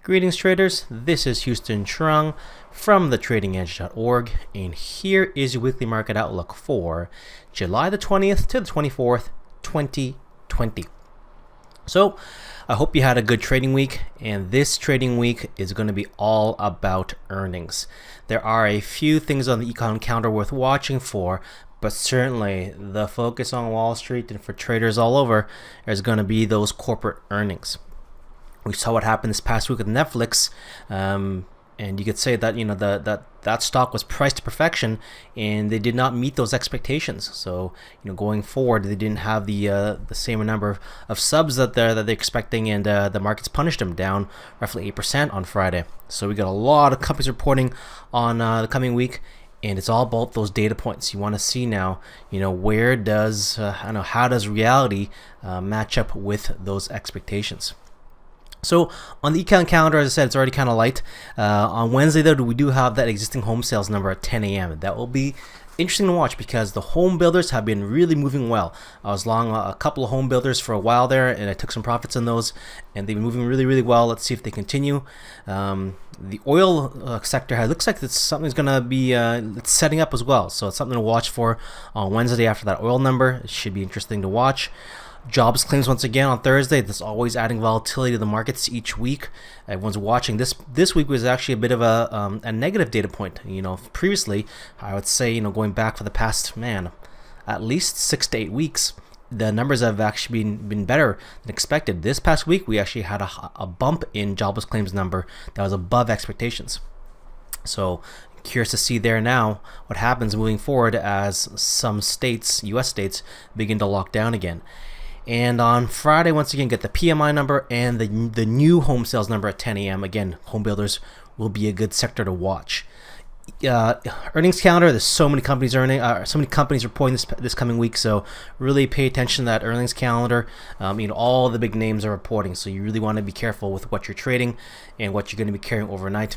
Greetings traders, this is Houston Trung from thetradingedge.org, and here is your weekly market outlook for July the 20th to the 24th, 2020. So I hope you had a good trading week, and this trading week is going to be all about earnings. There are a few things on the Econ Calendar worth watching for, but certainly the focus on Wall Street and for traders all over is going to be those corporate earnings. We saw what happened this past week with Netflix, and you could say that that stock was priced to perfection, and they did not meet those expectations. So going forward, they didn't have the same number of subs that they're expecting, and the markets punished them down roughly 8% on Friday. So we got a lot of companies reporting on the coming week, and it's all about those data points. You want to see now, where does how does reality match up with those expectations? So on the Econ Calendar, as I said, it's already kind of light. On Wednesday, though, we do have that existing home sales number at 10 a.m. That will be interesting to watch because the home builders have been really moving well. I was long a couple of home builders for a while there, and I took some profits on those, and they've been moving really, really well. Let's see if they continue. The oil sector looks like it's something's going to be it's setting up as well. So it's something to watch for on Wednesday after that oil number. It should be interesting to watch. Jobs claims once again on Thursday. That's always adding volatility to the markets each week. Everyone's watching. This week was actually a bit of a negative data point. Previously, I would say, going back for the past, at least 6 to 8 weeks, the numbers have actually been better than expected. This past week, we actually had a bump in jobless claims number that was above expectations. So curious to see there now what happens moving forward as some states, U.S. states, begin to lock down again. And on Friday, once again, get the PMI number and the new home sales number at 10 a.m. Again, home builders will be a good sector to watch. Earnings calendar. There's so many companies reporting this coming week. So really pay attention to that earnings calendar. All the big names are reporting. So you really want to be careful with what you're trading and what you're going to be carrying overnight.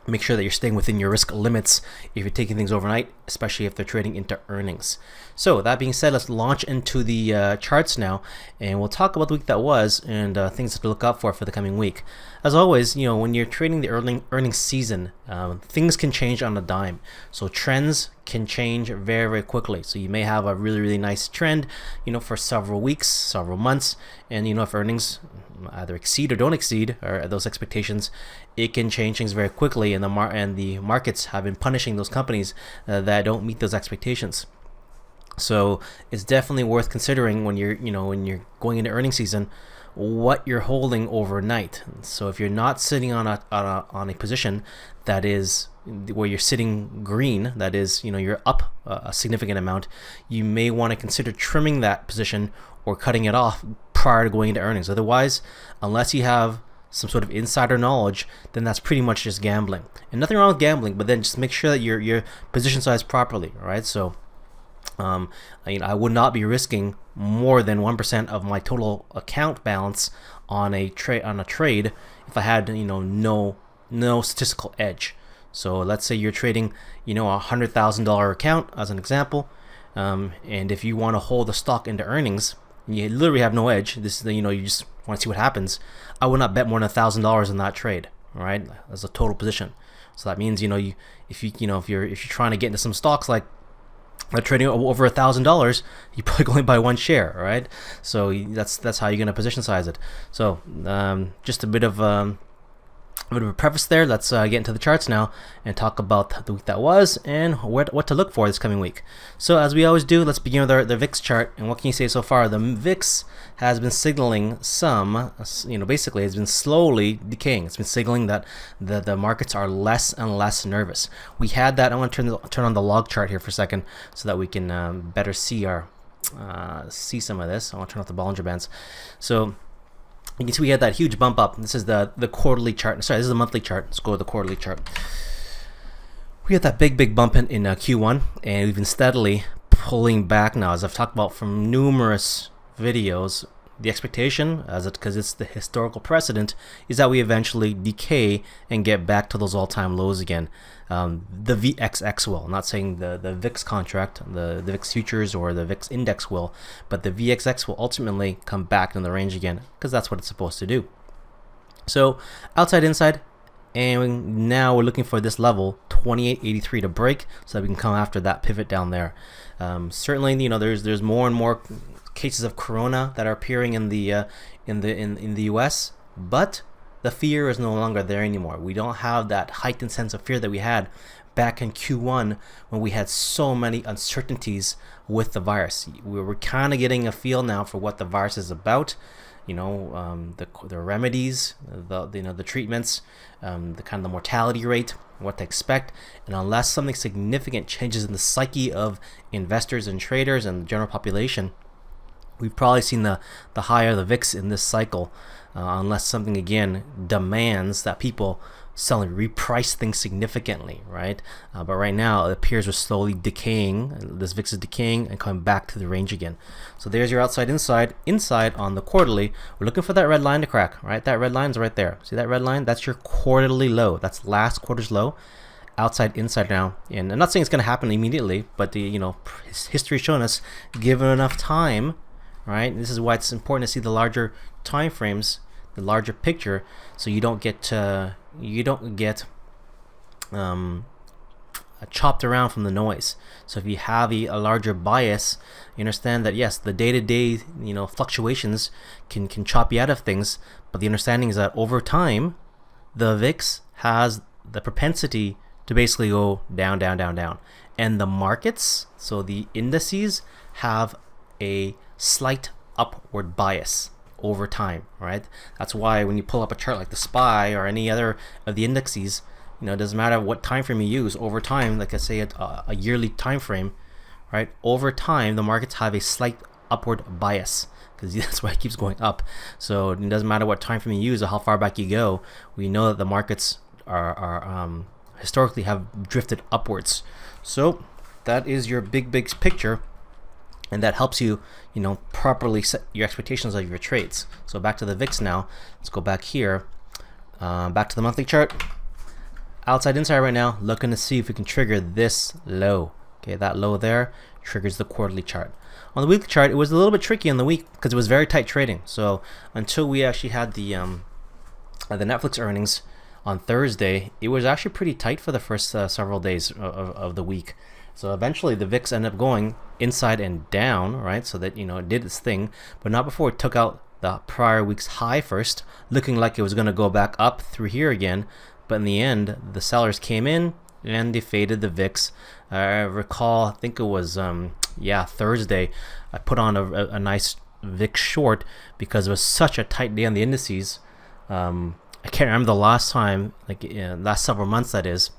Make sure that you're staying within your risk limits if you're taking things overnight, especially if they're trading into earnings. So that being said, let's launch into the charts now, and we'll talk about the week that was and things to look out for the coming week. As always, when you're trading the earnings season, things can change on a dime. So trends can change very, very quickly. So you may have a really, really nice trend, for several weeks, several months, and if earnings either exceed or don't exceed those expectations, it can change things very quickly, and the markets have been punishing those companies that don't meet those expectations. So it's definitely worth considering when you're going into earnings season what you're holding overnight. So if you're not sitting on a position that is where you're sitting green, that is you're up a significant amount, you may want to consider trimming that position or cutting it off prior to going into earnings. Otherwise, unless you have some sort of insider knowledge, then that's pretty much just gambling. And nothing wrong with gambling, but then just make sure that you're position sized properly, right? So I would not be risking more than 1% of my total account balance on a trade if I had no statistical edge. So let's say you're trading $100,000 account as an example, and if you want to hold the stock into earnings, you literally have no edge. This is you just want to see what happens. I would not bet more than $1,000 in that trade, right? As a total position. So that means if you're trying to get into some stocks like trading over $1,000, you probably only buy one share, right? So that's how you're going to position size it. So just a bit of a preface there. Let's get into the charts now and talk about the week that was and what to look for this coming week. So as we always do, let's begin with the Vix chart. And what can you say so far? The Vix has been signaling basically it's been slowly decaying. It's been signaling that the markets are less and less nervous. We had that. I want to turn on the log chart here for a second so that we can better see some of this. I want to turn off the Bollinger Bands. So you can see we had that huge bump up. This is the quarterly chart. Sorry, this is the monthly chart. Let's go to the quarterly chart. We had that big bump in Q1, and we've been steadily pulling back now. As I've talked about from numerous videos, the expectation, because it's the historical precedent, is that we eventually decay and get back to those all-time lows again. The VXX will. I'm not saying the VIX contract, the VIX futures or the VIX index will, but the VXX will ultimately come back in the range again because that's what it's supposed to do. So outside, inside, and now we're looking for this level 28.83 to break, so that we can come after that pivot down there. Certainly, there's more and more cases of corona that are appearing in the U.S., but the fear is no longer there anymore. We don't have that heightened sense of fear that we had back in Q1 when we had so many uncertainties with the virus. We're kind of getting a feel now for what the virus is about. The remedies, the treatments, the kind of the mortality rate, what to expect. And unless something significant changes in the psyche of investors and traders and the general population, we've probably seen the high of the VIX in this cycle, unless something again demands that people suddenly reprice things significantly, right? But right now it appears we're slowly decaying. This VIX is decaying and coming back to the range again. So there's your outside, inside. Inside on the quarterly, we're looking for that red line to crack, right? That red line's right there. See that red line? That's your quarterly low. That's last quarter's low. Outside, inside now. And I'm not saying it's going to happen immediately, but history has shown us, given enough time, right? This is why it's important to see the larger time frames, the larger picture, so you don't get chopped around from the noise. So if you have a larger bias, you understand that yes, the day-to-day fluctuations can chop you out of things, but the understanding is that over time, the VIX has the propensity to basically go down, down, down, down, and the markets, so the indices, have a slight upward bias over time, right? That's why when you pull up a chart like the SPY or any other of the indexes, it doesn't matter what time frame you use. Over time, like I say, a yearly time frame, right? Over time, the markets have a slight upward bias, because that's why it keeps going up. So it doesn't matter what time frame you use or how far back you go. We know that the markets are historically have drifted upwards. So that is your big picture. And that helps you, properly set your expectations of your trades. So back to the VIX now. Let's go back here. Back to the monthly chart. Outside, inside right now. Looking to see if we can trigger this low. Okay, that low there triggers the quarterly chart. On the weekly chart, it was a little bit tricky in the week because it was very tight trading. So until we actually had the Netflix earnings on Thursday, it was actually pretty tight for the first several days of the week. So eventually the VIX ended up going inside and down, right? So that, it did its thing, but not before it took out the prior week's high first, looking like it was going to go back up through here again. But in the end, the sellers came in and they faded the VIX. I recall, I think it was, Thursday, I put on a nice VIX short because it was such a tight day on the indices. I can't remember the last time, last several months that is,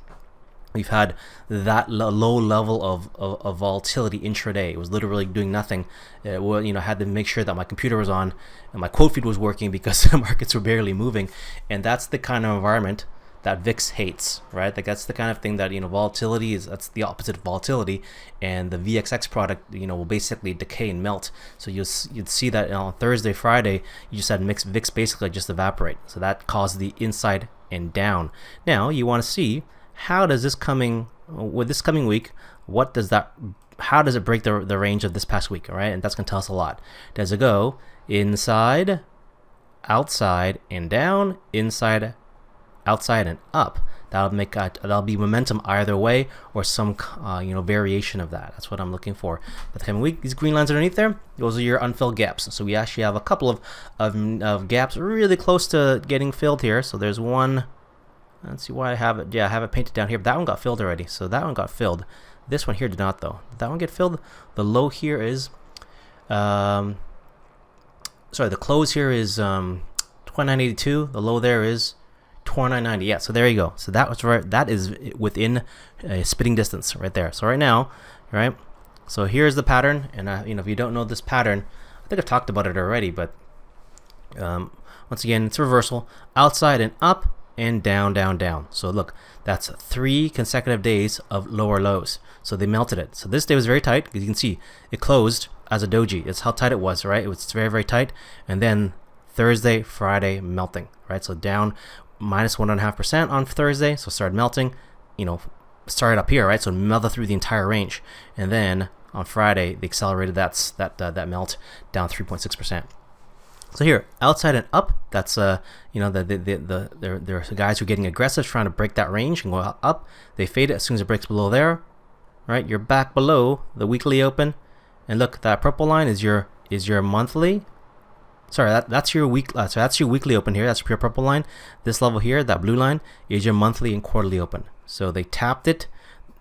we've had that low level of volatility intraday. It was literally doing nothing. I had to make sure that my computer was on and my quote feed was working because the markets were barely moving. And that's the kind of environment that VIX hates, right? That's the kind of thing that, volatility is, that's the opposite of volatility. And the VXX product, will basically decay and melt. So you'd see that on Thursday, Friday, you just had VIX basically just evaporate. So that caused the inside and down. Now you want to see, how does this coming week, how does it break the range of this past week, all right? And that's going to tell us a lot. Does it go inside, outside, and down, inside, outside, and up? That'll be momentum either way, or some variation of that. That's what I'm looking for. But the coming week, these green lines underneath there, those are your unfilled gaps. So we actually have a couple of gaps really close to getting filled here. So there's one. Let's see why I have it. Yeah, I have it painted down here. But that one got filled already. So that one got filled. This one here did not, though. Did that one get filled? The low here is, the close here is 29.82. The low there is 29.90. Yeah, so there you go. So that was right. That is within a spitting distance right there. So right now, right. So here's the pattern, and if you don't know this pattern, I think I've talked about it already. But once again, it's a reversal, outside and up, and down, down, down. So look, that's 3 consecutive days of lower lows. So they melted it. So this day was very tight, because you can see it closed as a doji. It's how tight it was, right? It was very, very tight. And then Thursday, Friday, melting, right? So down minus 1.5% on Thursday. So started melting, started up here, right? So melted through the entire range. And then on Friday, they accelerated that melt down 3.6%. So here, outside and up, that's you know, there are guys who are getting aggressive, trying to break that range and go up. They fade it as soon as it breaks below there, right? You're back below the weekly open, and look, that purple line is your monthly. Sorry, that's your week. So that's your weekly open here. That's your purple line. This level here, that blue line, is your monthly and quarterly open. So they tapped it.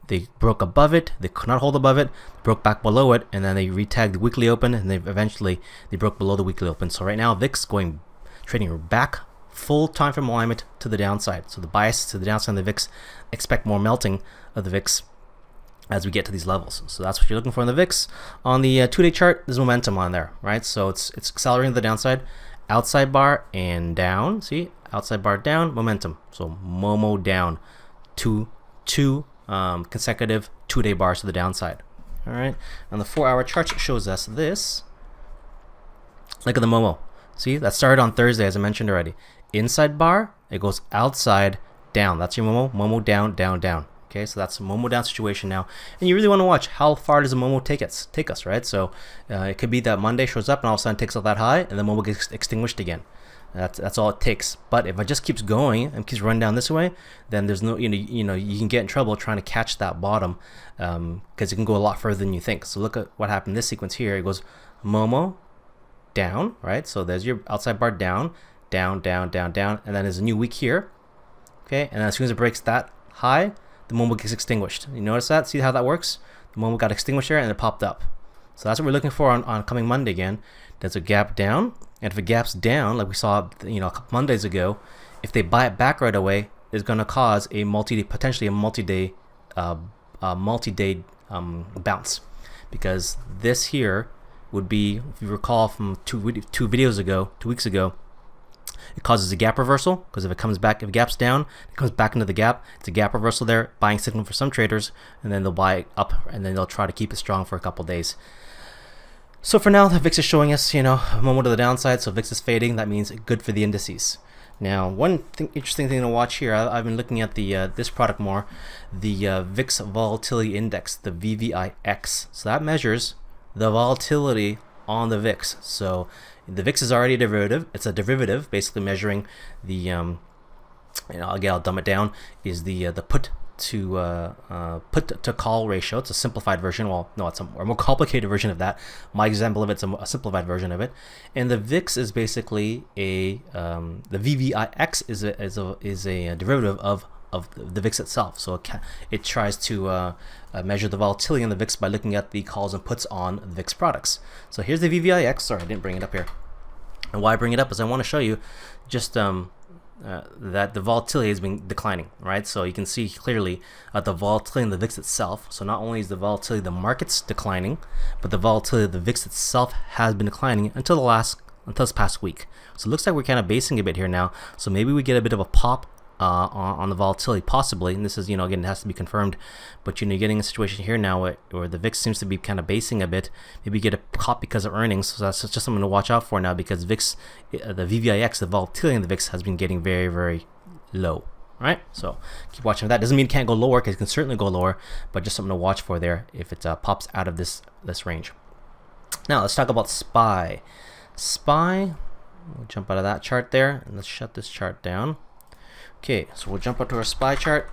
They broke above it, they could not hold above it, broke back below it, and then they retagged the weekly open, and they broke below the weekly open. So right now, VIX trading back, full time frame alignment to the downside. So the bias to the downside of the VIX, expect more melting of the VIX as we get to these levels. So that's what you're looking for in the VIX. On the 2-day chart, there's momentum on there, right? So it's accelerating to the downside, outside bar and down. See, outside bar down, momentum. So Momo down, two consecutive 2-day bars to the downside. All right, and the 4-hour chart shows us this. Look at the Momo. See, that started on Thursday, as I mentioned already. Inside bar, it goes outside down. That's your Momo down, down, down. Okay, so that's a Momo down situation now, and you really want to watch how far does the Momo take us, right? So it could be that Monday shows up and all of a sudden takes up that high, and the Momo gets extinguished again. That's all it takes. But if it just keeps going and keeps running down this way, then there's no, you can get in trouble trying to catch that bottom, because it can go a lot further than you think. So look at what happened in this sequence here. It goes Momo down, right? So there's your outside bar down, down, down, down, down, and then there's a new week here. Okay, and then as soon as it breaks that high, the Momo gets extinguished. You notice that? See how that works? The Momo got extinguished there and it popped up. So that's what we're looking for on coming Monday again. There's a gap down, and if it gaps down, like we saw, a couple Mondays ago, if they buy it back right away, it's going to cause a potentially a multi-day bounce, because this here would be, if you recall from two weeks ago, it causes a gap reversal, because if it gaps down, it comes back into the gap. It's a gap reversal there, buying signal for some traders, and then they'll buy it up, and then they'll try to keep it strong for a couple days. So for now, the VIX is showing us, a moment to the downside. So VIX is fading. That means good for the indices. Now, interesting thing to watch here. I've been looking at this product more, the Vix Volatility Index, the VVIX. So that measures the volatility on the VIX. So the VIX is already a derivative. It's a derivative, basically measuring the again, I'll dumb it down. Is the put to call ratio. It's a simplified version. Well, no, it's a more complicated version of that. My example of it's a simplified version of it. And the VIX is basically the VVIX is a derivative of the VIX itself. So it tries to measure the volatility in the VIX by looking at the calls and puts on the VIX products. So here's the VVIX. Sorry, I didn't bring it up here. And why I bring it up is I want to show you just that the volatility has been declining, right? So you can see clearly the volatility in the VIX itself. So not only is the volatility of the markets declining, but the volatility of the VIX itself has been declining until this past week. So it looks like we're kind of basing a bit here now. So maybe we get a bit of a pop on the volatility, possibly, and this is, again, it has to be confirmed, but you're getting a situation here now where the VIX seems to be kind of basing a bit. Maybe get a pop because of earnings, so that's just something to watch out for now, because VIX, the VVIX, the volatility in the VIX has been getting very, very low. Right, so keep watching for that. Doesn't mean it can't go lower, because it can certainly go lower, but just something to watch for there if it pops out of this range. Now let's talk about SPY. SPY, we'll jump out of that chart there, and let's shut this chart down. Okay, so we'll jump up to our SPY chart,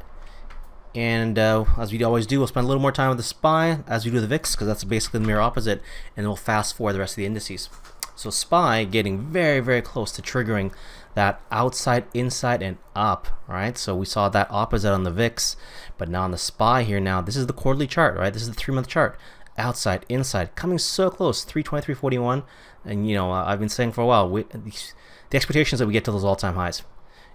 and as we always do, we'll spend a little more time with the SPY as we do the VIX, because that's basically the mirror opposite, and we'll fast forward the rest of the indices. So SPY getting very, very close to triggering that outside, inside, and up, right? So we saw that opposite on the VIX, but now on the SPY here now, this is the quarterly chart, right? This is the 3-month chart. Outside, inside, coming so close, 323.41, and I've been saying for a while, the expectations that we get to those all-time highs.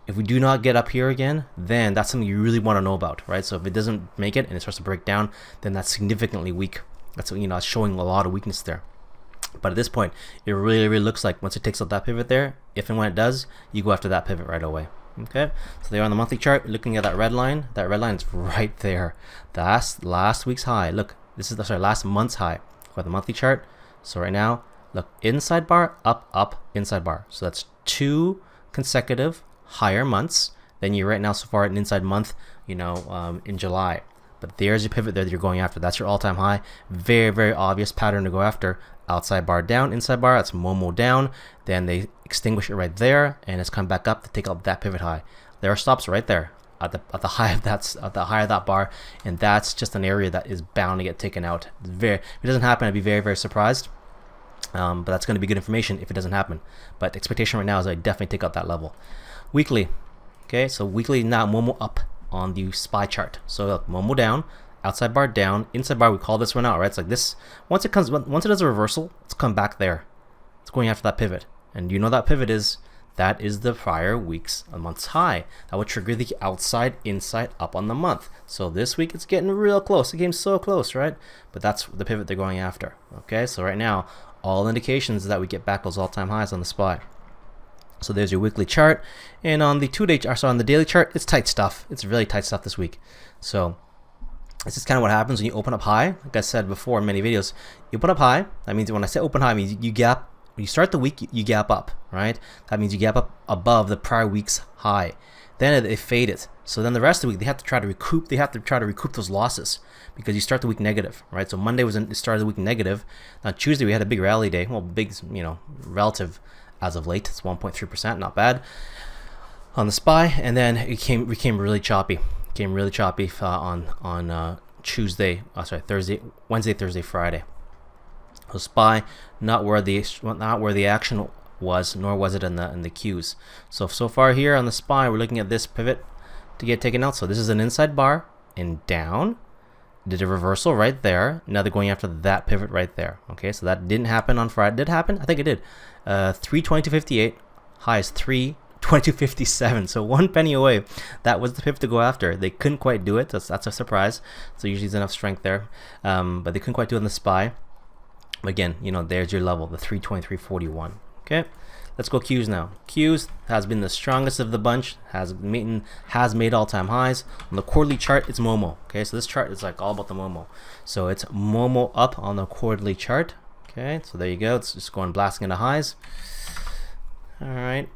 If we do not get up here again, then that's something you really want to know about, right? So if it doesn't make it and it starts to break down, then that's significantly weak. That's it's showing a lot of weakness there. But at this point, it really, really looks like once it takes out that pivot there, if and when it does, you go after that pivot right away. Okay, so there on the monthly chart, looking at that red line is right there. That's last week's high. Look, this is last month's high for the monthly chart. So right now, look, inside bar, up, up, inside bar. So that's 2 consecutive higher months than you right now so far an inside month, in July. But there's your pivot there that you're going after. That's your all-time high. Very, very obvious pattern to go after. outside bar down, inside bar, that's Momo down. Then they extinguish it right there, and it's come back up to take out that pivot high. There are stops right there at the high of that bar, and that's just an area that is bound to get taken out. If it doesn't happen, I'd be very, very surprised. But that's going to be good information if it doesn't happen. But the expectation right now is I definitely take out that level. Weekly, okay, so weekly now Momo up on the SPY chart. So look, Momo down, outside bar down, inside bar we call this one out, right? It's like this. Once it does a reversal, it's come back there. It's going after that pivot, and you know that pivot is the prior week's a month's high. That would trigger the outside inside up on the month. So this week it's getting real close. The game's so close, right? But that's the pivot they're going after. Okay, so right now all indications is that we get back those all-time highs on the SPY. So there's your weekly chart, and on the on the daily chart, it's tight stuff. It's really tight stuff this week. So this is kind of what happens when you open up high. Like I said before in many videos, you open up high. That means when I say open high, I mean you gap. When you start the week, you gap up, right? That means you gap up above the prior week's high. Then they fade it. So then the rest of the week, they have to try to recoup. They have to try to recoup those losses because you start the week negative, right? So Monday started the week negative. Now Tuesday we had a big rally day. Well, big, relative as of late. It's 1.3%, not bad on the SPY. And then it became really choppy. Came really choppy on Tuesday. Thursday, Wednesday, Thursday, Friday. So SPY not where the action was, nor was it in the Qs. So far here on the SPY, we're looking at this pivot to get taken out. So this is an inside bar and down. Did a reversal right there. Now they're going after that pivot right there. Okay, so that didn't happen on Friday. Did it happen? I think it did. 322.58. High is 322.57. So 1 penny away. That was the pivot to go after. They couldn't quite do it. That's a surprise. So usually there's enough strength there, but they couldn't quite do it on the SPY. Again, there's your level, the 323.41. Okay, let's go Qs now. Qs has been the strongest of the bunch, has made all-time highs. On the quarterly chart, it's Momo. Okay, so this chart is like all about the Momo. So it's Momo up on the quarterly chart. Okay, so there you go. It's just going blasting into highs. All right,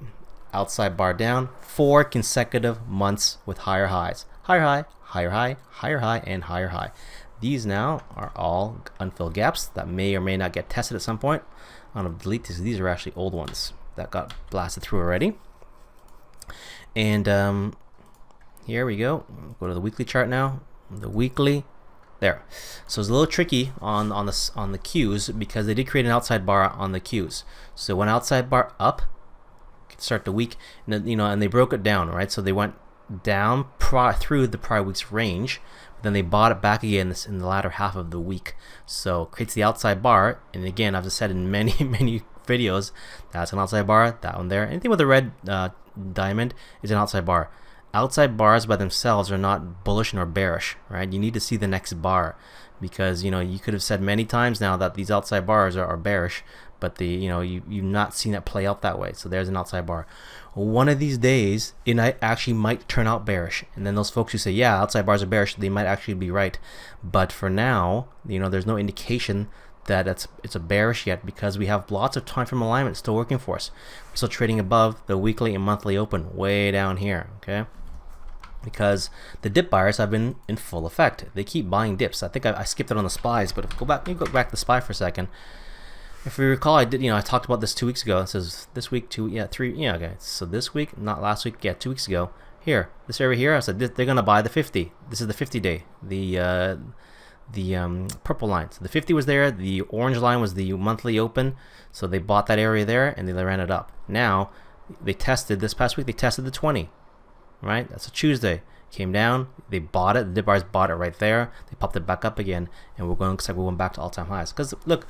outside bar down. 4 consecutive months with higher highs. Higher high, higher high, higher high, and higher high. These now are all unfilled gaps that may or may not get tested at some point. I'm going to delete these. These are actually old ones that got blasted through already. And here we go. Go to the weekly chart now. The weekly, there. So it's a little tricky on the Qs because they did create an outside bar on the Qs. So one outside bar up, start the week, and and they broke it down, right? So they went down through the prior week's range. Then they bought it back again in the latter half of the week. So creates the outside bar. And again, I've just said in many, many videos, that's an outside bar, that one there. Anything with a red diamond is an outside bar. Outside bars by themselves are not bullish nor bearish, right? You need to see the next bar because, you could have said many times now that these outside bars are bearish, but you've not seen it play out that way. So there's an outside bar. One of these days, it actually might turn out bearish. And then those folks who say, yeah, outside bars are bearish, they might actually be right. But for now, there's no indication that it's a bearish yet because we have lots of time frame alignment still working for us. We're still trading above the weekly and monthly open way down here, okay? Because the dip buyers have been in full effect. They keep buying dips. I think I skipped it on the SPYs, but go back to the SPY for a second. If we recall, I did, I talked about this 2 weeks ago. It says this week, 3, okay. So this week, not last week, 2 weeks ago. Here, this area here, I said they're gonna buy the 50. This is the 50-day, the purple line. So the 50 was there. The orange line was the monthly open. So they bought that area there and they ran it up. Now they tested this past week. They tested the 20, right? That's a Tuesday. Came down. They bought it. The dip buyers bought it right there. They popped it back up again, and looks like we went back to all-time highs. Because look.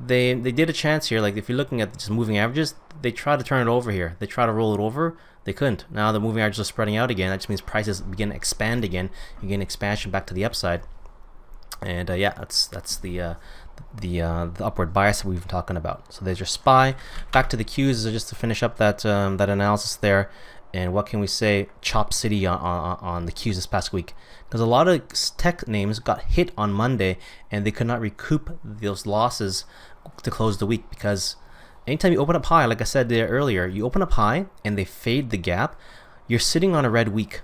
They did a chance here. Like if you're looking at just moving averages, they try to turn it over here. They try to roll it over. They couldn't. Now the moving averages are spreading out again. That just means prices begin to expand again. You get expansion back to the upside. And yeah, that's the upward bias that we've been talking about. So there's your SPY. Back to the Qs just to finish up that analysis there. And what can we say? Chop City on the Qs this past week. Because a lot of tech names got hit on Monday and they could not recoup those losses to close the week. Because anytime you open up high, like I said there earlier, you open up high and they fade the gap, you're sitting on a red week.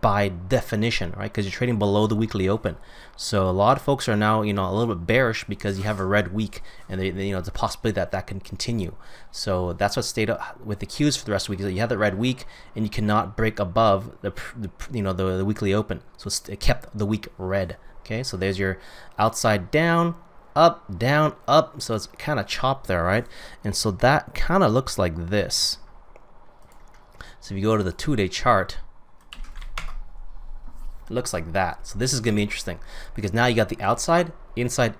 by definition, right? Because you're trading below the weekly open. So a lot of folks are now, a little bit bearish because you have a red week, and it's a possibility that that can continue. So that's what stayed up with the Qs for the rest of the week. Is that you have that red week, and you cannot break above the weekly open. So it kept the week red. Okay, so there's your outside down, up. So it's kind of chopped there, right? And so that kind of looks like this. So if you go to the 2-day chart, it looks like that. So this is going to be interesting because now you got the outside, inside,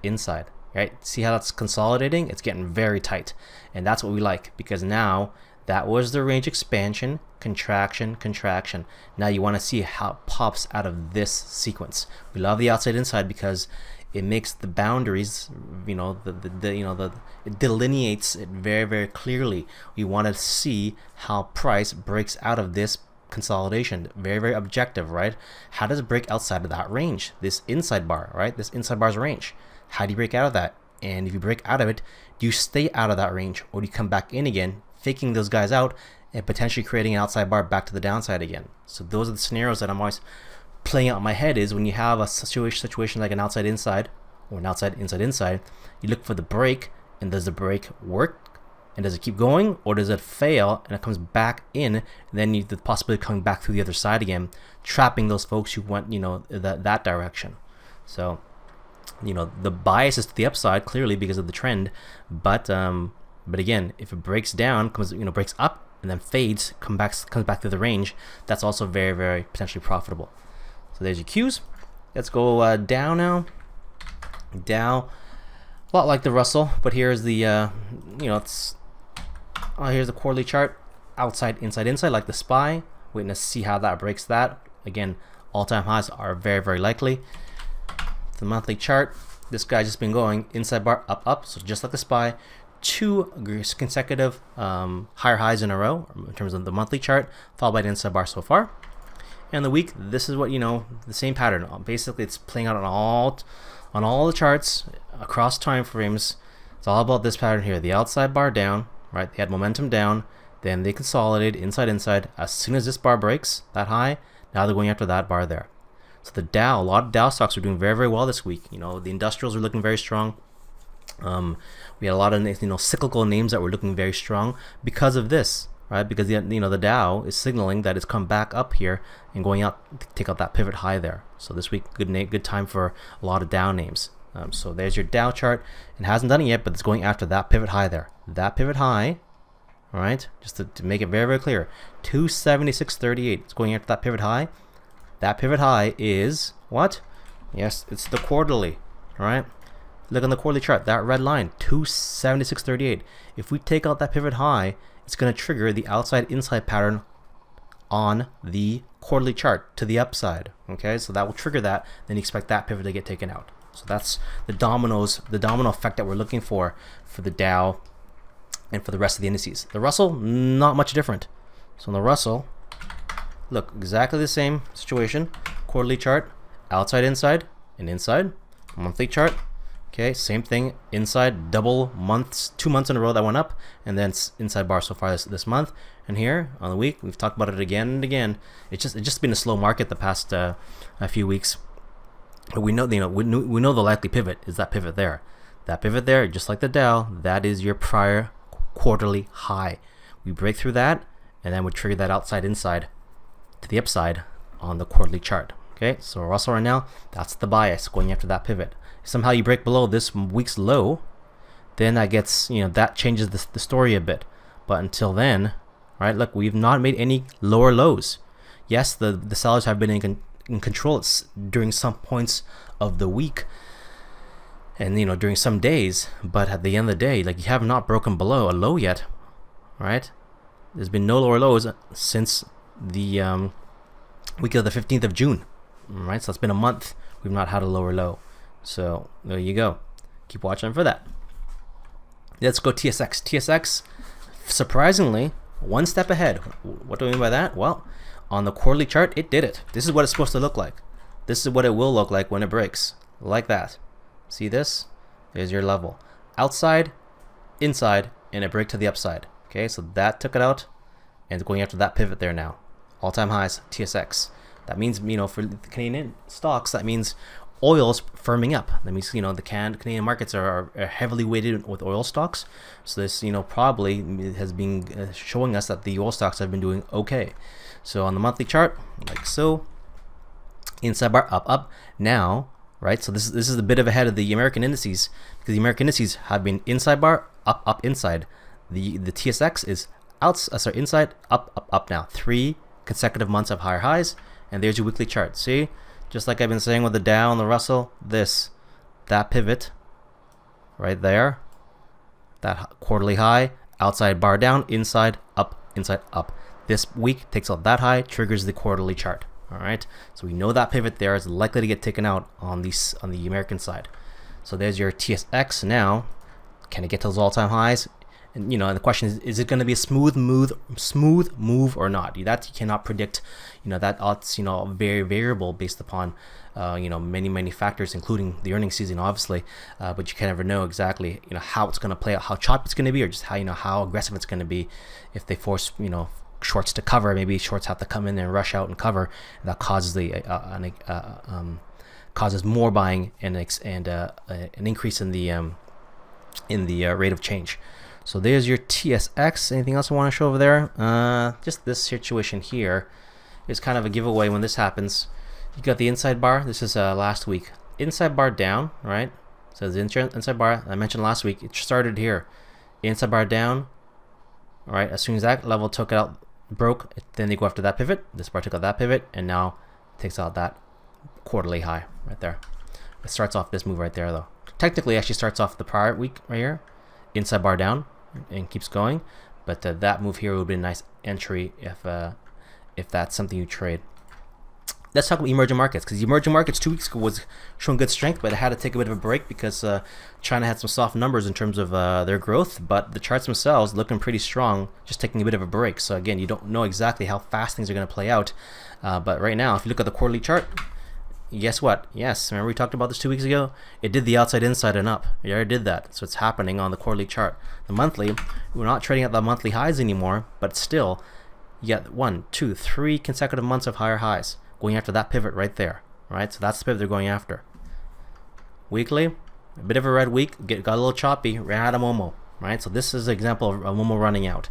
right? See how that's consolidating? It's getting very tight. And that's what we like, because now that was the range expansion, contraction. Now you want to see how it pops out of this sequence. We love the outside, inside because it makes the boundaries, it delineates it very, very clearly. We want to see how price breaks out of this consolidation. Very, very objective, right? How does it break outside of that range? This inside bar, right? This inside bar's range. How do you break out of that? And if you break out of it, do you stay out of that range, or do you come back in again, faking those guys out and potentially creating an outside bar back to the downside again? So those are the scenarios that I'm always playing out in my head. Is when you have a situation like an outside inside or an outside inside, you look for the break, and does the break work? And does it keep going, or does it fail and it comes back in? And then the possibility of coming back through the other side again, trapping those folks who went, that direction. So, the bias is to the upside clearly because of the trend, but again, if it breaks down, breaks up and then fades, comes back through the range, that's also very, very potentially profitable. So there's your Qs. Let's go down now. Dow, a lot like the Russell, but here's the here's the quarterly chart. Outside, inside, like the SPY. Waiting to see how that breaks that. Again, all-time highs are very, very likely. The monthly chart, this guy's just been going inside bar, up. So just like the SPY, 2 consecutive higher highs in a row in terms of the monthly chart, followed by the inside bar so far. And the week, this is what, the same pattern. Basically, it's playing out on all the charts across time frames. It's all about this pattern here. The outside bar down, right? They had momentum down, then they consolidate inside. As soon as this bar breaks that high, now they're going after that bar there. So the Dow, a lot of Dow stocks are doing very, very well this week. The industrials are looking very strong. We had a lot of cyclical names that were looking very strong because of this, right? Because the Dow is signaling that it's come back up here and going up to take out that pivot high there. So this week, good time for a lot of Dow names. So there's your Dow chart. It hasn't done it yet, but it's going after that pivot high there. That pivot high, all right, just to make it very, very clear, 276.38. It's going after that pivot high. That pivot high is what? Yes, it's the quarterly, all right? Look on the quarterly chart, that red line, 276.38. If we take out that pivot high, it's going to trigger the outside-inside pattern on the quarterly chart to the upside, okay? So that will trigger that, then you expect that pivot to get taken out. So that's the domino effect that we're looking for the Dow and for the rest of the indices. The Russell, not much different. So in the Russell, look, exactly the same situation. Quarterly chart, outside, inside, and inside. Monthly chart, okay, same thing. Inside, double months, 2 months in a row that went up, and then inside bar so far this month. And here on the week, we've talked about it again and again. It's just been a slow market the past a few weeks. But we know, we know the likely pivot is that pivot there. That pivot there, just like the Dow, that is your prior quarterly high. We break through that, and then we trigger that outside inside to the upside on the quarterly chart. Okay, so Russell right now, that's the bias going after that pivot. If somehow you break below this week's low, then that gets, that changes the story a bit. But until then, right, look, we've not made any lower lows. Yes, the sellers have been in control during some points of the week and during some days, but at the end of the day, like, you have not broken below a low yet, right? There's been no lower lows since the week of the 15th of June, right? So it's been a month we've not had a lower low. So there you go. Keep watching for that. Let's go TSX. TSX, surprisingly, one step ahead. What do I mean by that? Well, on the quarterly chart, it did it. This is what it's supposed to look like. This is what it will look like when it breaks. Like that. See this? There's your level. Outside, inside, and a break to the upside. Okay, so that took it out, and it's going after that pivot there now. All-time highs, TSX. That means, for the Canadian stocks, that means oil's firming up. That means, the Canadian markets are heavily weighted with oil stocks. So this, probably has been showing us that the oil stocks have been doing okay. So on the monthly chart, like so, inside bar up now, right? So this is a bit of ahead of the American indices, because the American indices have been inside bar up inside. The TSX is inside up now. 3 consecutive months of higher highs, and there's your weekly chart. See, just like I've been saying with the Dow and the Russell, that pivot right there, that quarterly high, outside bar down, inside up. This week takes out that high, triggers the quarterly chart. All right, so we know that pivot there is likely to get taken out on the American side. So there's your TSX now. Can it get to those all-time highs? And the question is it going to be a smooth move or not? That you cannot predict. That's very variable based upon many factors, including the earnings season, obviously. But you can never know exactly how it's going to play out, how choppy it's going to be, or just how aggressive it's going to be. If they force shorts to cover, maybe shorts have to come in and rush out and cover. And that causes causes more buying and an increase in the rate of change. So there's your TSX. Anything else I want to show over there? Just this situation here is kind of a giveaway when this happens. You got the inside bar. This is last week. Inside bar down, right? So the inside bar I mentioned last week. It started here. Inside bar down. All right. As soon as that level took out, broke, then they go after that pivot. This bar took out that pivot, and now takes out that quarterly high right there. It starts off this move right there, though. Technically, actually starts off the prior week right here. Inside bar down and keeps going, but that move here would be a nice entry if that's something you trade. Let's talk about emerging markets, because the emerging markets 2 weeks ago was showing good strength, but it had to take a bit of a break because China had some soft numbers in terms of their growth, but the charts themselves looking pretty strong, just taking a bit of a break. So again, you don't know exactly how fast things are going to play out, but right now, if you look at the quarterly chart, guess what? Yes, remember we talked about this 2 weeks ago? It did the outside, inside, and up. It already did that. So it's happening on the quarterly chart. The monthly, we're not trading at the monthly highs anymore, but still, you got 1, 2, 3 consecutive months of higher highs going after that pivot right there. Right? So that's the pivot they're going after. Weekly, a bit of a red week, got a little choppy, ran out of Momo. Right? So this is an example of Momo running out.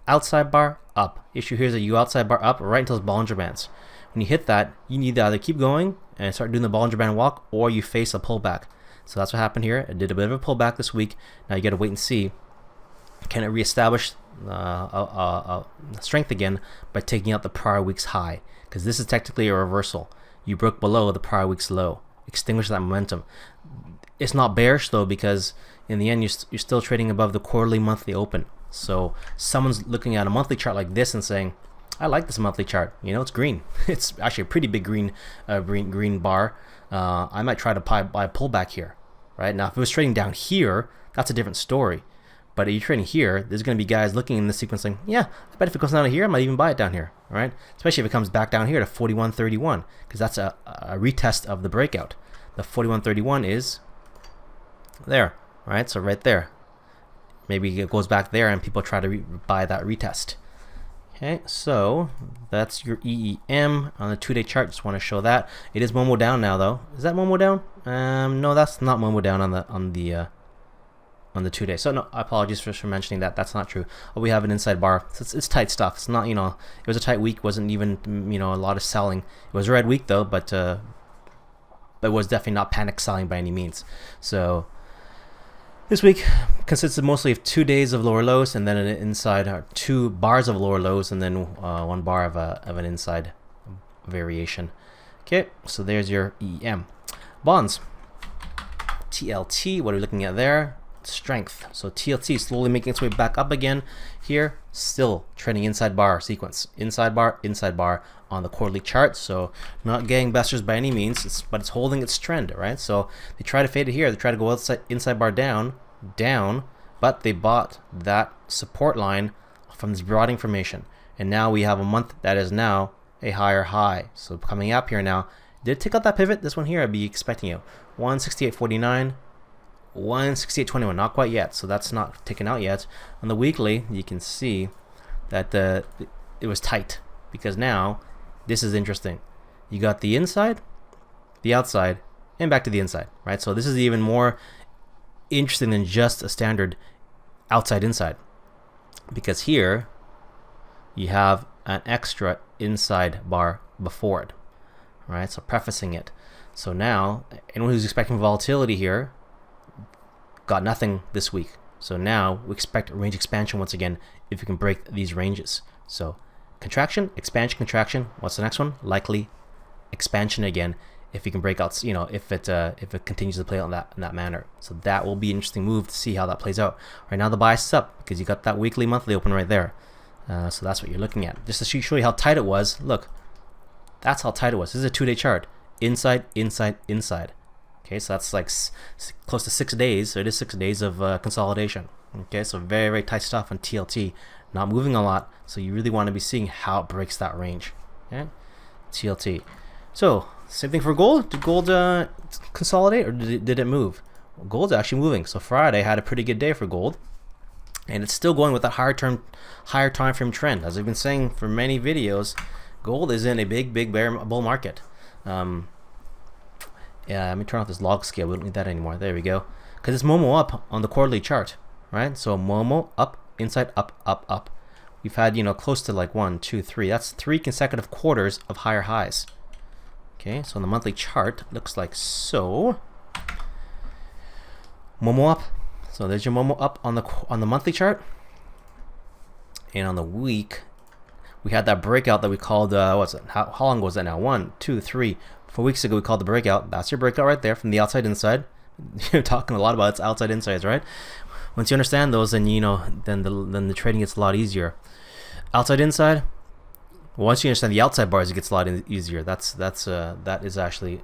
Outside bar, up. Issue here is that you outside bar up right until it's Bollinger Bands. When you hit that, you need to either keep going and start doing the Bollinger Band walk, or you face a pullback. So that's what happened here. It did a bit of a pullback this week. Now you got to wait and see, can it reestablish strength again by taking out the prior week's high? Because this is technically a reversal. You broke below the prior week's low, extinguish that momentum. It's not bearish though, because in the end you're still trading above the quarterly monthly open. So someone's looking at a monthly chart like this and saying, I like this monthly chart. It's green. It's actually a pretty big green bar. I might try to buy a pullback here, right? Now, if it was trading down here, that's a different story. But if you're trading here, there's going to be guys looking in the sequence saying, yeah, I bet if it goes down to here, I might even buy it down here, all right? Especially if it comes back down here to 41.31, because that's a retest of the breakout. The 41.31 is there, right? So right there. Maybe it goes back there and people try to buy that retest. Okay, so that's your EEM on the 2-day chart. Just want to show that it is Momo down now, though. Is that Momo down? No, that's not Momo down on the 2-day. So no, apologies for mentioning that. That's not true. We have an inside bar. So it's tight stuff. It's not, it was a tight week. Wasn't even a lot of selling. It was a red week though, but it was definitely not panic selling by any means. So this week consisted mostly of 2 days of lower lows, and then an inside, 2 bars of lower lows, and then 1 bar of an inside variation. Okay, so there's your EM. Bonds. TLT, what are we looking at there? Strength. So TLT slowly making its way back up again. Here, still trading inside bar sequence. Inside bar on the quarterly chart. So not gangbusters by any means, but it's holding its trend, right? So they try to fade it here. They try to go outside, inside bar down, but they bought that support line from this broadening formation. And now we have a month that is now a higher high. So coming up here now, did take out that pivot. This one here, I'd be expecting it. 168.49. 168.21, not quite yet, so that's not taken out yet. On the weekly, you can see that it was tight, because now This is interesting. You got the inside, the outside, and back to the inside, right? So this is even more interesting than just a standard outside-inside, because here you have an extra inside bar before it, right? So prefacing it. So now, anyone who's expecting volatility here got nothing this week. So now we expect range expansion once again if we can break these ranges. So contraction, expansion, contraction. What's the next one? Likely expansion again if you can break out, if it continues to play out in that manner. So that will be an interesting move to see how that plays out. Right now the bias is up because you got that weekly, monthly open right there. So that's what you're looking at. Just to show you how tight it was, look, that's how tight it was. This is a 2-day chart. Inside, inside, inside. Okay, so that's like close to 6 days. So it is 6 days of consolidation. Okay, so very, very tight stuff on TLT. Not moving a lot. So you really want to be seeing how it breaks that range. Okay, TLT. So same thing for gold. Did gold consolidate or did it move? Well, gold's actually moving. So Friday had a pretty good day for gold. And it's still going with that higher time frame trend. As I've been saying for many videos, gold is in a big bull market. Yeah, let me turn off this log scale. We don't need that anymore. There we go. Because it's Momo up on the quarterly chart, right? So Momo up, inside, up, up, up. We've had, close to like 1, 2, 3. That's 3 consecutive quarters of higher highs. Okay, so on the monthly chart, looks like so. Momo up. So there's your Momo up on the monthly chart. And on the week, we had that breakout that we called, what's it? How long was that now? 1, 2, 3, 4 weeks ago we called the breakout. That's your breakout right there from the outside inside. You're talking a lot about its outside insides, right? Once you understand those, then then the trading gets a lot easier. Outside inside. Once you understand the outside bars, it gets a lot easier. That is actually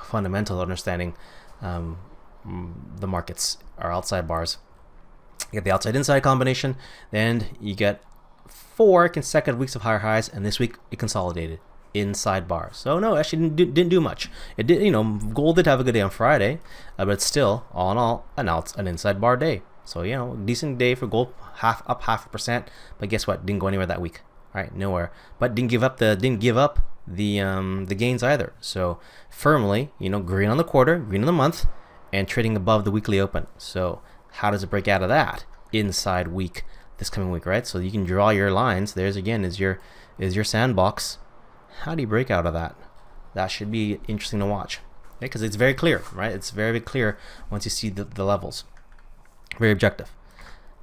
fundamental understanding the markets are outside bars. You get the outside inside combination, then you get 4 consecutive weeks of higher highs, and this week it consolidated inside bar. So no, actually didn't do much. It did, gold did have a good day on Friday, but it's still all in all an inside bar day. So decent day for gold, up 0.5%. But guess what? Didn't go anywhere that week. Right, nowhere. But didn't give up the gains either. So firmly, green on the quarter, green on the month, and trading above the weekly open. So how does it break out of that inside week this coming week, right? So you can draw your lines. There's again is your sandbox. How do you break out of that? That should be interesting to watch, because it's very clear, right? It's very, very clear once you see the levels. Very objective.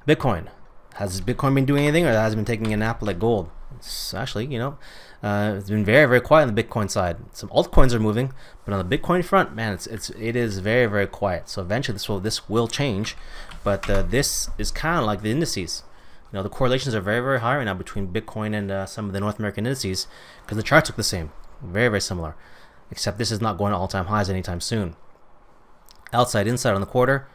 Bitcoin. Has Bitcoin been doing anything, or has it been taking a nap like gold? It's actually, it's been very, very quiet on the Bitcoin side. Some altcoins are moving, but on the Bitcoin front, man, it is very, very quiet. So eventually this will change, but this is kind of like the indices. The correlations are very, very high right now between Bitcoin and some of the North American indices, because the charts look the same, very, very similar, except this is not going to all-time highs anytime soon. Outside, inside on the quarter.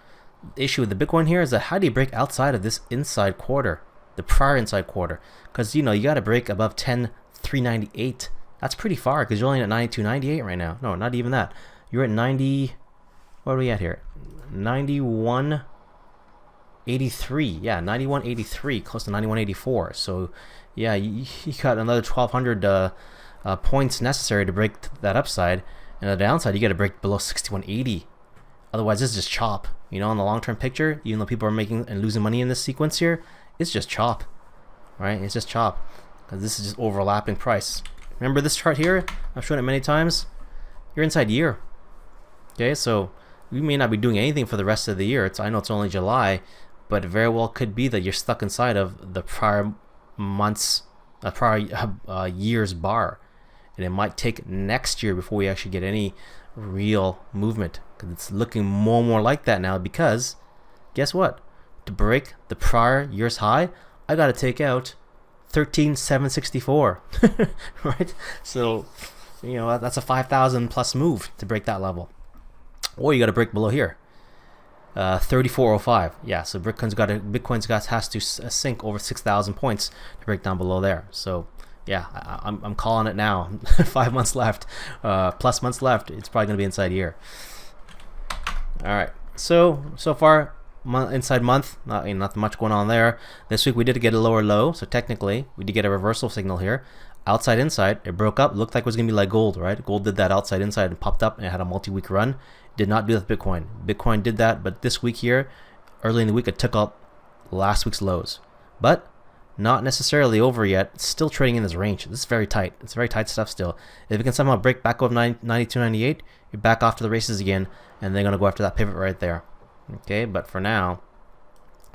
The issue with the Bitcoin here is that how do you break outside of this inside quarter, the prior inside quarter? Because you got to break above 10,398. That's pretty far, because you're only at 92.98 right now. No, not even that. You're at 90. What are we at here? 91.83. Yeah, 91.83, close to 91.84. So yeah, you got another 1,200 points necessary to break that upside, and the downside you got to break below 61.80. Otherwise, this is just chop. In the long-term picture, even though people are making and losing money in this sequence here, it's just chop, right? It's just chop, because this is just overlapping price. Remember this chart here? I've shown it many times. You're inside year. Okay, so we may not be doing anything for the rest of the year. I know it's only July, but it very well could be that you're stuck inside of the prior month's, year's bar, and it might take next year before we actually get any real movement, because it's looking more and more like that now, because guess what? To break the prior year's high, I got to take out 13,764. Right? So that's a 5,000 plus move to break that level, or you got to break below here, 3405. Yeah, so Bitcoin's has to sink over 6,000 points to break down below there. So yeah, I'm calling it now. 5 months left, plus months left. It's probably gonna be inside year. All right. So far, inside month, not much going on there. This week we did get a lower low, so technically we did get a reversal signal here. outside inside, it broke up, looked like it was gonna be like gold, right? Gold did that outside inside and popped up and it had a multi-week run. Did not do that with Bitcoin. Bitcoin did that, but this week here, early in the week, it took out last week's lows, but not necessarily over yet. It's still trading in this range. This is very tight. It's very tight stuff still. If it can somehow break back over 92.98, you're back off to the races again, and they're gonna go after that pivot right there. Okay, but for now,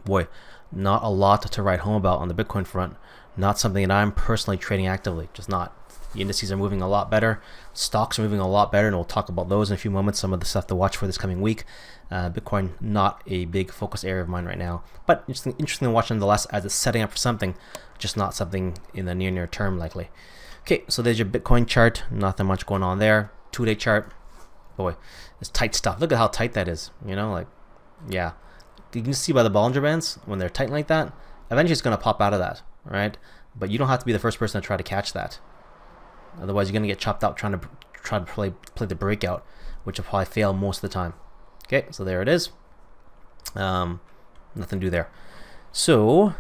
boy, not a lot to write home about on the Bitcoin front. Not something that I'm personally trading actively. Just not. The indices are moving a lot better. Stocks are moving a lot better, and we'll talk about those in a few moments. Some of the stuff to watch for this coming week. Bitcoin, not a big focus area of mine right now, but interesting to watch nonetheless as it's setting up for something, just not something in the near term likely. Okay, so there's your Bitcoin chart. Nothing much going on there. 2-day chart. Boy, it's tight stuff. Look at how tight that is. You know, like, yeah. You can see by the Bollinger Bands, when they're tight like that, eventually it's going to pop out of that, right? But you don't have to be the first person to try to catch that. Otherwise, you're going to get chopped out trying to play the breakout, which will probably fail most of the time. Okay, so there it is. Nothing to do there. So,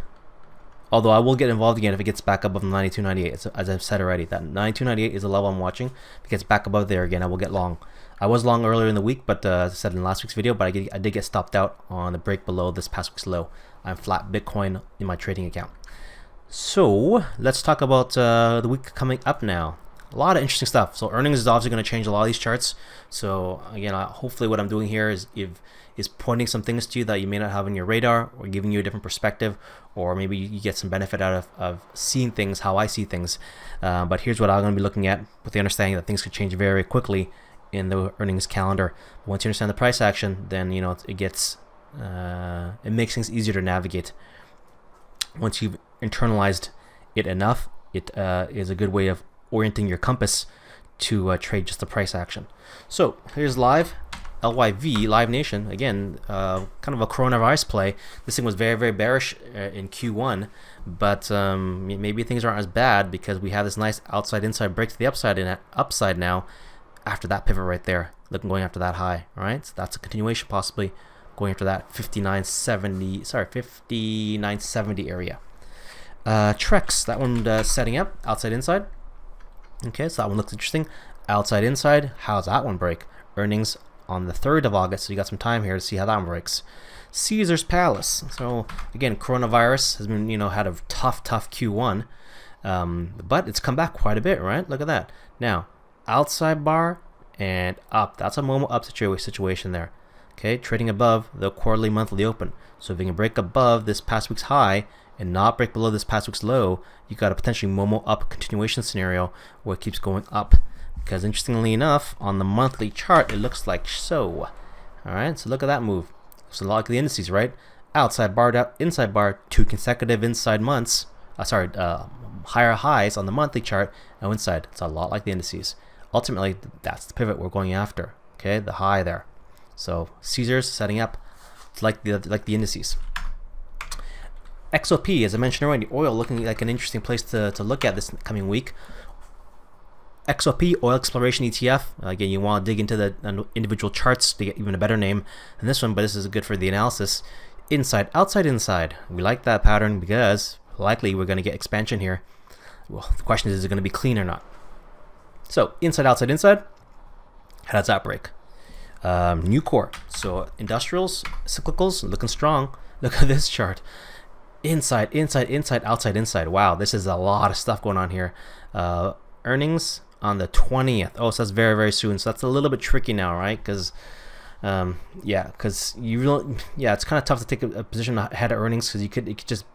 although I will get involved again if it gets back above 92.98. As I've said already, that 92.98 is the level I'm watching. If it gets back above there again, I will get long. I was long earlier in the week, but as I said in last week's video, but I did get stopped out on the break below this past week's low. I'm flat Bitcoin in my trading account. So let's talk about the week coming up now. A lot of interesting stuff. So earnings is obviously going to change a lot of these charts. So again, hopefully what I'm doing here is pointing some things to you that you may not have on your radar, or giving you a different perspective, or maybe you get some benefit out of seeing things how I see things. But here's what I'm going to be looking at, with the understanding that things could change very quickly in the earnings calendar. Once you understand the price action, then you know it makes things easier to navigate. Once you've internalized it enough, it is a good way of orienting your compass to trade just the price action. So here's live LYV, Live Nation. Again, kind of a coronavirus play. This thing was very, very bearish in Q1, but maybe things aren't as bad because we have this nice outside inside break to the upside now after that pivot right there, going after that high. All right, so that's a continuation possibly going after that 5970 area. Trex, that one setting up outside inside. Okay, so that one looks interesting. Outside inside, how's that one break? Earnings on the 3rd of August, so you got some time here to see how that one breaks. Caesar's Palace. So again, coronavirus has been, had a tough Q1, but it's come back quite a bit, right? Look at that. Now, outside bar and up. That's a Momo up situation there. Okay, trading above the quarterly monthly open. So if you can break above this past week's high and not break below this past week's low, you got a potentially Momo up continuation scenario where it keeps going up. Because interestingly enough, on the monthly chart, it looks like so. All right, so look at that move. It's a lot like the indices, right? Outside bar, inside bar, 2 consecutive inside months. Higher highs on the monthly chart. No inside. It's a lot like the indices. Ultimately, that's the pivot we're going after. Okay, the high there. So Caesar's setting up like the indices. XOP, as I mentioned already, oil looking like an interesting place to look at this coming week. XOP, Oil Exploration ETF. Again, you want to dig into the individual charts to get even a better name than this one, but this is good for the analysis. Inside, outside, inside. We like that pattern because likely we're going to get expansion here. Well, the question is it going to be clean or not? So, inside, outside, inside. How does that break? New core. So, industrials, cyclicals, looking strong. Look at this chart. Inside, inside, inside, outside, inside. Wow, this is a lot of stuff going on here. Earnings on the 20th. Oh, so that's very, very soon. So that's a little bit tricky now, right? Because, it's kind of tough to take a position ahead of earnings because it could just,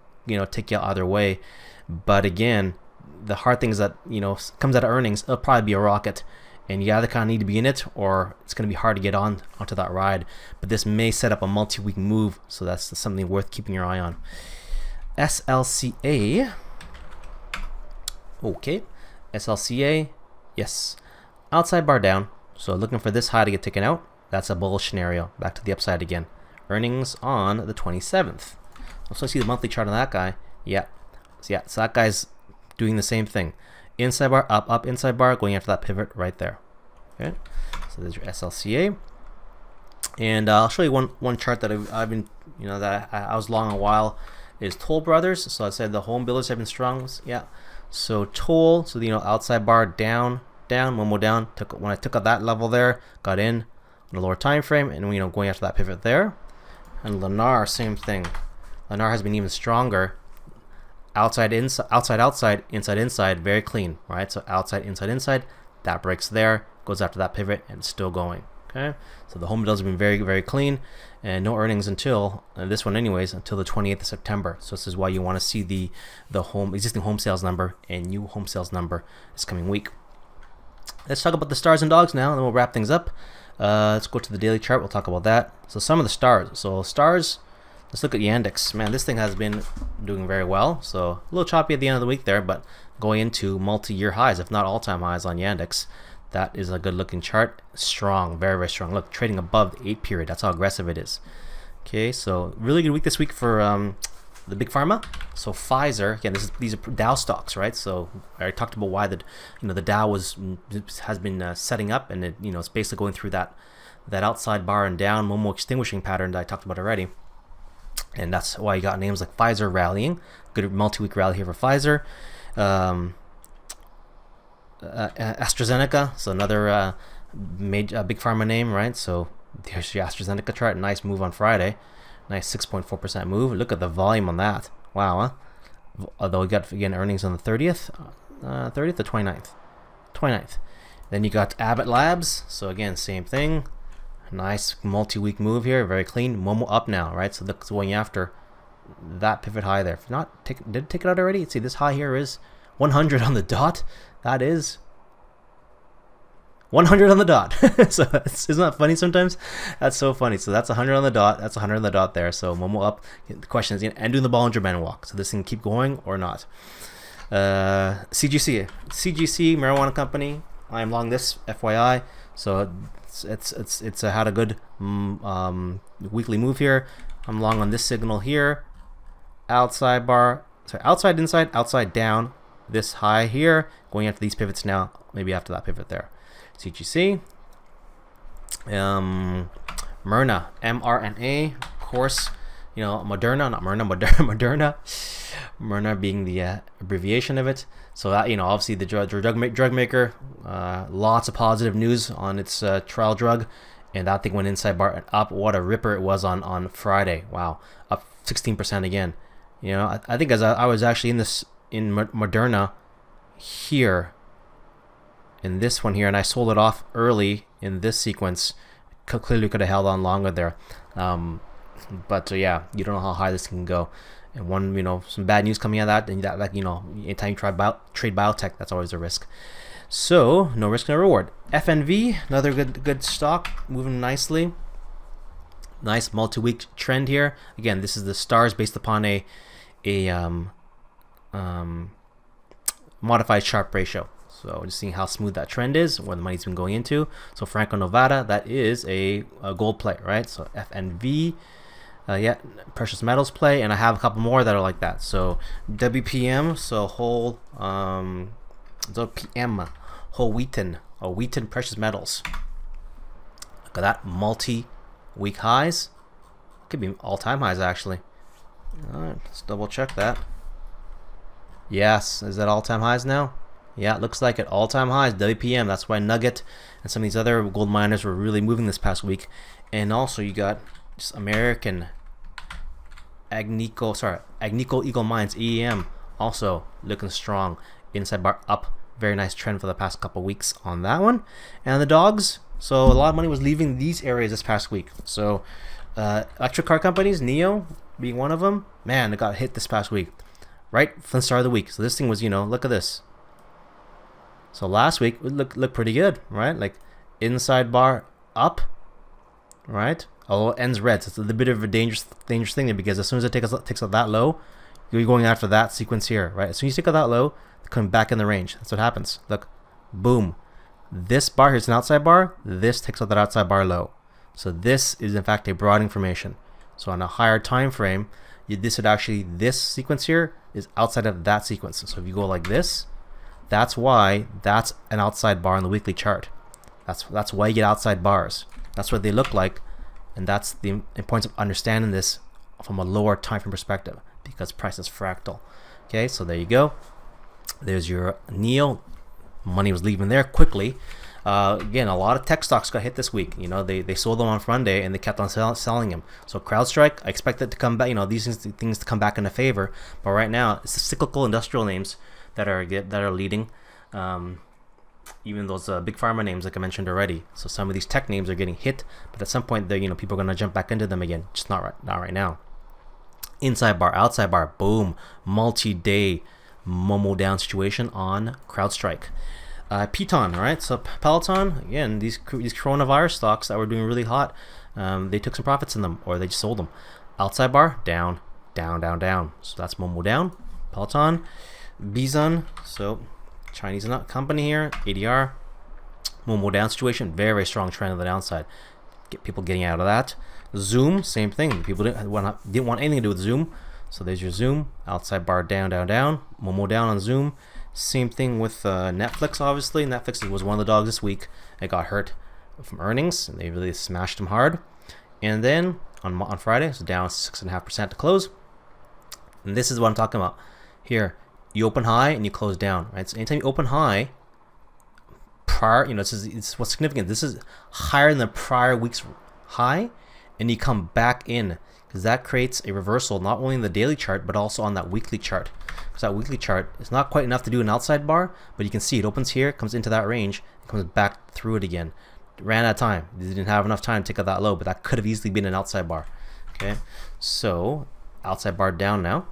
take you either way. But again, the hard thing is that, comes out of earnings, it'll probably be a rocket. And you either kind of need to be in it or it's going to be hard to get onto that ride. But this may set up a multi-week move. So that's something worth keeping your eye on. SLCA. Okay. SLCA, yes, outside bar down, so looking for this high to get taken out. That's a bullish scenario, back to the upside again. Earnings on the 27th. Also see the monthly chart on that guy. So that guy's doing the same thing. Inside bar, up, inside bar, going after that pivot right there. Okay, so there's your SLCA. And I'll show you one chart that I've been, that I was long a while, is Toll Brothers. So I said the home builders have been strong. Yeah. So toll, so outside bar down, one more down. When I took out that level there, got in on a lower time frame, and going after that pivot there. And Lunar, same thing. Lunar has been even stronger. Outside, inside, inside, very clean, right? So outside, inside, that breaks there, goes after that pivot, and it's still going. Okay, so the home does have been very, very clean, and no earnings until this one, anyways, until the 28th of September. So this is why you want to see the existing home sales number and new home sales number this coming week. Let's talk about the stars and dogs now, and then we'll wrap things up. Let's go to the daily chart. We'll talk about that. So some of the stars. So stars. Let's look at Yandex. Man, this thing has been doing very well. So a little choppy at the end of the week there, but going into multi-year highs, if not all-time highs on Yandex. That is a good-looking chart. Strong, very, very strong. Look, trading above the 8 period. That's how aggressive it is. Okay, so really good week this week for the big pharma. So Pfizer, again, these are Dow stocks, right? So I talked about why the Dow has been setting up, and it's basically going through that outside bar and down Momo extinguishing pattern that I talked about already. And that's why you got names like Pfizer rallying. Good multi-week rally here for Pfizer. AstraZeneca, so another big pharma name, right? So there's your AstraZeneca chart. Nice move on Friday. Nice 6.4% move. Look at the volume on that. Wow, huh? Although we got, again, earnings on the 30th. 30th or 29th? 29th. Then you got Abbott Labs. So again, same thing. Nice multi-week move here. Very clean. Momo up now, right? So that's going after that pivot high there. If not, did it take it out already? See, this high here is 100 on the dot. That is 100 on the dot. So isn't that funny sometimes? That's so funny. So that's 100 on the dot. That's 100 on the dot there. So Momo up. The question is, and doing the Bollinger Band walk. So this thing keep going or not? CGC marijuana company. I am long this, FYI. So it's had a good weekly move here. I'm long on this signal here. Outside bar, sorry, outside, inside, outside, down. This high here, going after these pivots now, maybe after that pivot there. CGC. Myrna, mRNA, of course, Moderna, not Myrna, Moderna. Myrna being the abbreviation of it. So that, obviously the drug maker, lots of positive news on its trial drug, and that thing went inside bar and up. What a ripper it was on Friday. Wow, up 16% again. I think as I was actually in Moderna here, in this one here, and I sold it off early in this sequence. Clearly could have held on longer there, but yeah, you don't know how high this can go. And one, some bad news coming out of that, and anytime you trade biotech, that's always a risk. So no risk, no reward. FNV, another good stock, moving nicely. Nice multi-week trend here. Again, this is the stars based upon a modified Sharpe ratio. So just seeing how smooth that trend is, where the money's been going into. So Franco Nevada, that is a gold play, right? So FNV, yeah, precious metals play, and I have a couple more that are like that. So WPM, so whole PM, whole Wheaton precious metals. Look at that, multi-week highs. Could be all-time highs actually. All right, let's double check that. Yes, is that all-time highs now? Yeah, it looks like it. All-time highs, WPM. That's why Nugget and some of these other gold miners were really moving this past week. And also you got just American Agnico Eagle Mines, EEM, also looking strong. Inside bar up. Very nice trend for the past couple weeks on that one. And the dogs, so a lot of money was leaving these areas this past week. So electric car companies, NIO being one of them, man, it got hit this past week. Right from the start of the week. So this thing was, look at this. So last week it looked pretty good, right? Like inside bar up, right? Although it ends red, so it's a bit of a dangerous thing there, because as soon as it takes out that low, you're going after that sequence here, right? As soon as you take out that low, come back in the range. That's what happens. Look, boom. This bar here is an outside bar. This takes out that outside bar low. So this is in fact a broadening formation. So on a higher time frame, this sequence here is outside of that sequence. So if you go like this, that's why that's an outside bar on the weekly chart. That's why you get outside bars. That's what they look like, and that's the importance of understanding this from a lower time frame perspective, because price is fractal. Okay, so there you go. There's your NEO. Money was leaving there quickly. Again, a lot of tech stocks got hit this week. You know, they sold them on Monday and they kept on selling them. So CrowdStrike, I expect it to come back. You know, these things to come back into favor. But right now, it's the cyclical industrial names that are leading. Even those big pharma names, like I mentioned already. So some of these tech names are getting hit, but at some point, people are going to jump back into them again. Just not right now. Inside bar, outside bar, boom, multi-day Momo down situation on CrowdStrike. Piton, all right. So Peloton, again, these coronavirus stocks that were doing really hot, they took some profits in them, or they just sold them. Outside bar, down. So that's Momo down. Peloton, Bison, so Chinese company here, ADR, Momo down situation, very strong trend on the downside. Get people getting out of that. Zoom, same thing. People didn't want anything to do with Zoom. So there's your Zoom, outside bar down. Momo down on Zoom. Same thing with Netflix, obviously. Netflix was one of the dogs this week. It got hurt from earnings, and they really smashed them hard. And then on Friday, it's down 6.5% to close. And this is what I'm talking about. Here, you open high and you close down, right? So anytime you open high, it's what's significant. This is higher than the prior week's high, and you come back in, because that creates a reversal not only in the daily chart but also on that weekly chart. Because that weekly chart is not quite enough to do an outside bar, but you can see it opens here, comes into that range, and comes back through it again. It ran out of time. They didn't have enough time to take out that low, but that could have easily been an outside bar. Okay, so outside bar down now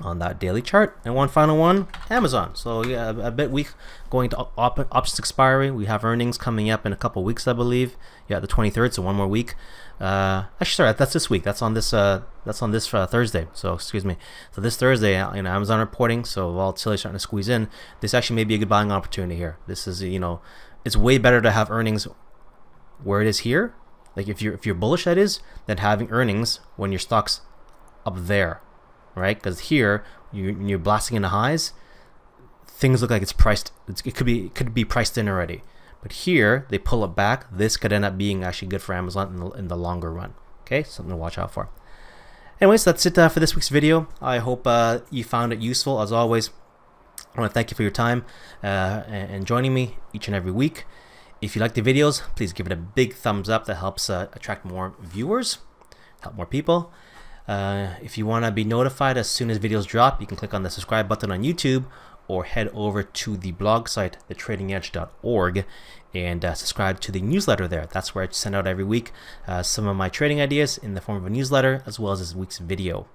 on that daily chart. And one final one, Amazon. So yeah, a bit weak, going to options expiry. We have earnings coming up in a couple weeks, I believe. Yeah, the 23rd, so one more week. Actually, sorry, that's this week. That's on this Thursday. So excuse me. So this Thursday, Amazon reporting. So volatility starting to squeeze in. This actually may be a good buying opportunity here. This is, it's way better to have earnings where it is here. Like if you're bullish, that is, than having earnings when your stock's up there, right? Because here you're blasting into highs. Things look like it's priced. It could be priced in already. But here, they pull it back. This could end up being actually good for Amazon in the longer run. Okay, something to watch out for. Anyways, that's it for this week's video. I hope you found it useful. As always, I want to thank you for your time and joining me each and every week. If you like the videos, please give it a big thumbs up. That helps attract more viewers, help more people. If you want to be notified as soon as videos drop, you can click on the subscribe button on YouTube, or head over to the blog site, thetradingedge.org, and subscribe to the newsletter there. That's where I send out every week some of my trading ideas in the form of a newsletter, as well as this week's video.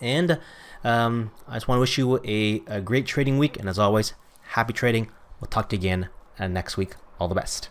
And I just want to wish you a great trading week, and as always, happy trading. We'll talk to you again next week. All the best.